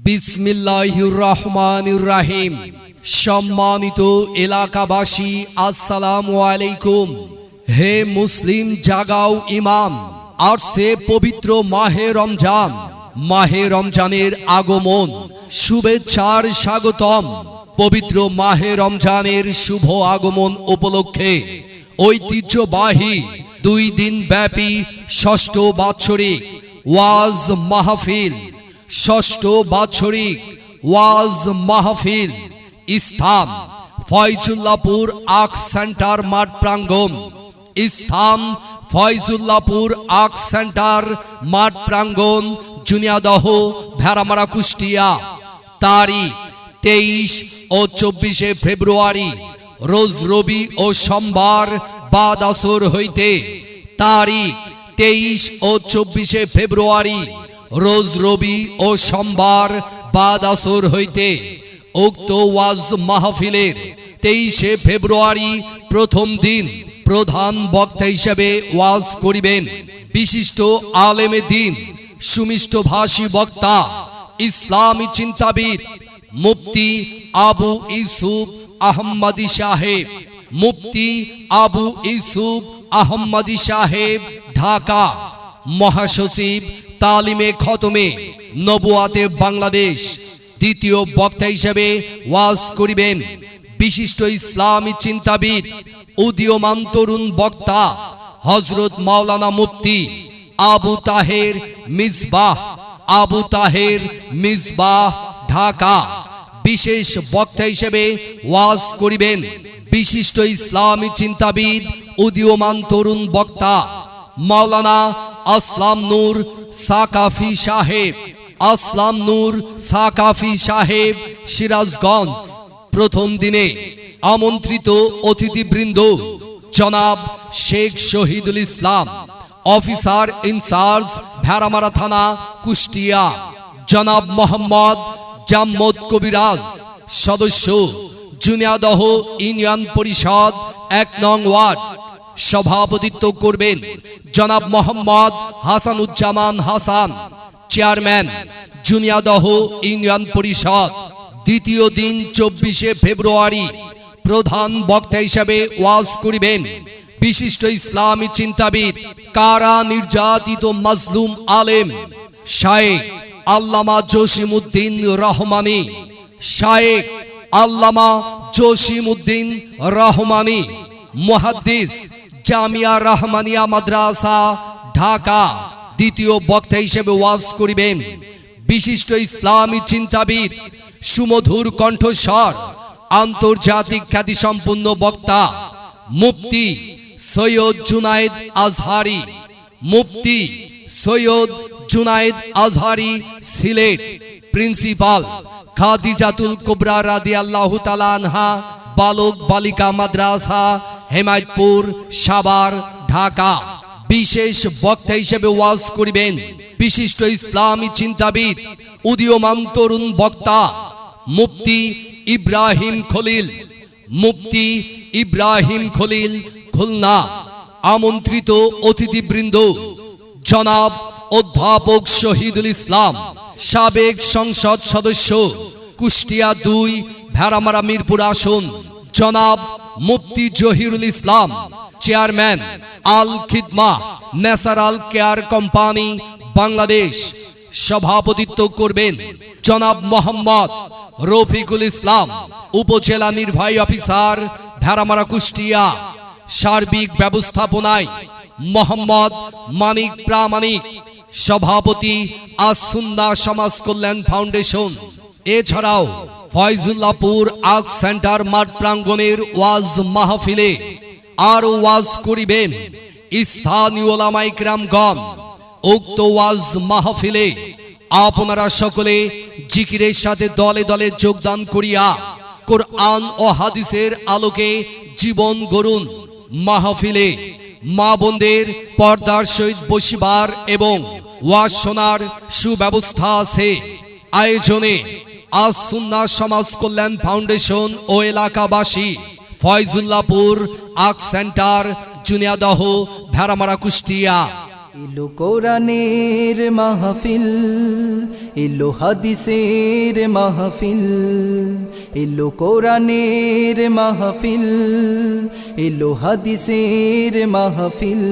বিসমিল্লাহির রহমানির রহিম। সম্মানিত এলাকাবাসী, আসসালামু আলাইকুম। হে মুসলিম, জাগাও ইমাম। আসছে পবিত্র মাহে রমজান। মাহে রমজানের আগমন, শুভেচ্ছার স্বাগতম। পবিত্র মাহে রমজানের শুভ আগমন উপলক্ষে ঐতিহ্যবাহী 2 দিন ব্যাপী ষষ্ঠ বাৎসরিক ওয়াজ মাহফিল, ষষ্ঠ বাৎসরিক ওয়াজ মাহফিল স্থান ফয়জুল্লাহপুর আখ সেন্টার মাঠ প্রাঙ্গণ। স্থান ফয়জুল্লাহপুর আখ সেন্টার মাঠ প্রাঙ্গণ, জুনিয়াদহ, ভেড়ামারা, কুষ্টিয়া। তারিখ 23 ও 24 ফেব্রুয়ারি, রোজ রবি ও সোমবার বাদ আসর হইতে। তারিখ 23 ও 24 ফেব্রুয়ারি, রোজ রবি ও সোমবার বাদ আসর হইতে। উক্ত ওয়াজ মাহফিলের 23 ফেব্রুয়ারি প্রথম দিন প্রধান বক্তা হিসেবে ওয়াজ করিবেন বিশিষ্ট আলেমে দ্বীন, সুমিষ্টভাষী বক্তা, ইসলামী চিন্তাবিদ মুফতি আবু ইউসুফ আহমদি সাহেব। মুফতি আবু ইউসুফ আহমদি সাহেব, ঢাকা। মহাসচিব তালিমে খতমে নবুয়াতে বাংলাদেশ। দ্বিতীয় বক্তা হিসেবে ওয়াজ করিবেন বিশিষ্ট ইসলামী চিন্তাবিদ, উদীয়মান তরুণ বক্তা হযরত মাওলানা মুফতি আবু তাহের মিসবাহ। আবু তাহের মিসবাহ, ঢাকা। বিশেষ বক্তা হিসেবে ওয়াজ করিবেন বিশিষ্ট ইসলামী চিন্তাবিদ, উদীয়মান তরুণ বক্তা মাওলানা আসলাম নূর সাকাফি সাহেব। আসলাম নূর সাকাফি সাহেব, সিরাজগঞ্জ। প্রথম দিনে আমন্ত্রিত অতিথিবৃন্দ জনাব শেখ শহীদুল ইসলাম, অফিসার ইনচার্জ, ভেড়ামারা থানা, কুষ্টিয়া। জনাব মোহাম্মদ জাম্মদ কবিরাজ, সদস্য, জুনিয়াদহ ইউনিয়ন পরিষদ 1 নং ওয়ার্ড। সভাপতিত্ব করবেন জনাব মোহাম্মদ হাসানুজ্জামান হাসান, চেয়ারম্যান, জুনিয়াদহ ইউনিয়ন পরিষদ। দ্বিতীয় দিন 24 ফেব্রুয়ারি প্রধান বক্তা হিসেবে ওয়াজ করিবেন বিশিষ্ট ইসলামী চিন্তাবিদ, কারা নির্যাতিত মাজলুম আলেম শায়েখ আল্লামা জসিমউদ্দিন রহমানী। শায়েখ আল্লামা জসিমউদ্দিন রহমানী, মুহাদ্দিস, জামিয়া রহমানিয়া মাদ্রাসা, ঢাকা। দ্বিতীয় বক্তা হিসেবে ওয়াজ করিবেন বিশিষ্ট ইসলামী চিন্তাবিদ, সুমধুর কণ্ঠস্বর, আন্তর্জাতিক খ্যাতিসম্পন্ন বক্তা মুফতি সৈয়দ জুনায়েদ আজহারি। মুফতি সৈয়দ জুনায়েদ আজহারি, সিলেট। প্রিন্সিপাল খাদিজাতুল কুবরা রাদিয়াল্লাহু তাআলা আনহা বালক বালিকা মাদ্রাসা, হেমায়তপুর, সাভার, ঢাকা। বিশেষ বক্তা হিসেবে ওয়াজ করিবেন বিশিষ্ট ইসলামী চিন্তাবিদ, উদীয়মান তরুণ বক্তা মুফতি ইব্রাহিম খলিল। মুফতি ইব্রাহিম খলিল, খুলনা। আমন্ত্রিত অতিথিবৃন্দ জনাব অধ্যাপক শহীদুল ইসলাম, সাবেক সংসদ সদস্য, কুষ্টিয়া 2, ভেড়ামারা, মিরপুর আসন। জনাব Mufti Zahirul Islam, chairman, Al Khidma natural care company, Bangladesh. সভাপতিত্ব করবেন জনাব মোহাম্মদ রফিকুল ইসলাম, উপজেলা নির্বাহী অফিসার, ভেড়ামারা, কুষ্টিয়া। সার্বিক ব্যবস্থাপনায় মোহাম্মদ মানিক প্রামাণিক, সভাপতি, আস-সুন্নাহ সমাজ কল্যাণ ফাউন্ডেশন। এছাড়াও ফয়জুল্লাহপুর আখ সেন্টার মাঠ প্রাঙ্গণের ওয়াজ মাহফিলে আরো ওয়াজ করিবেন স্থানীয় ওলামায়ে কেরামগণ। উক্ত ওয়াজ মাহফিলে আপনারা সকলে জিকিরের সাথে দলে দলে যোগদান করিয়া কোরআন ও হাদিসের আলোকে জীবন গড়ুন। মাহফিলে মা বোনদের পর্দার সহিত বসিবার এবং ওয়াজ শোনার সুব্যবস্থা আছে। আয়োজনে আস-সুন্নাহ সমাজ কল্যাণ ফাউন্ডেশন ও এলাকাবাসী, ফয়জুল্লাহপুর আখ সেন্টার, জুনিয়াদহ, ভেড়ামারা, কুষ্টিয়া। এলো কোরআনের মাহফিল, এলো হাদিসের মাহফিল, এলো কোরআনের মাহফিল, এলো হাদিসের মাহফিল।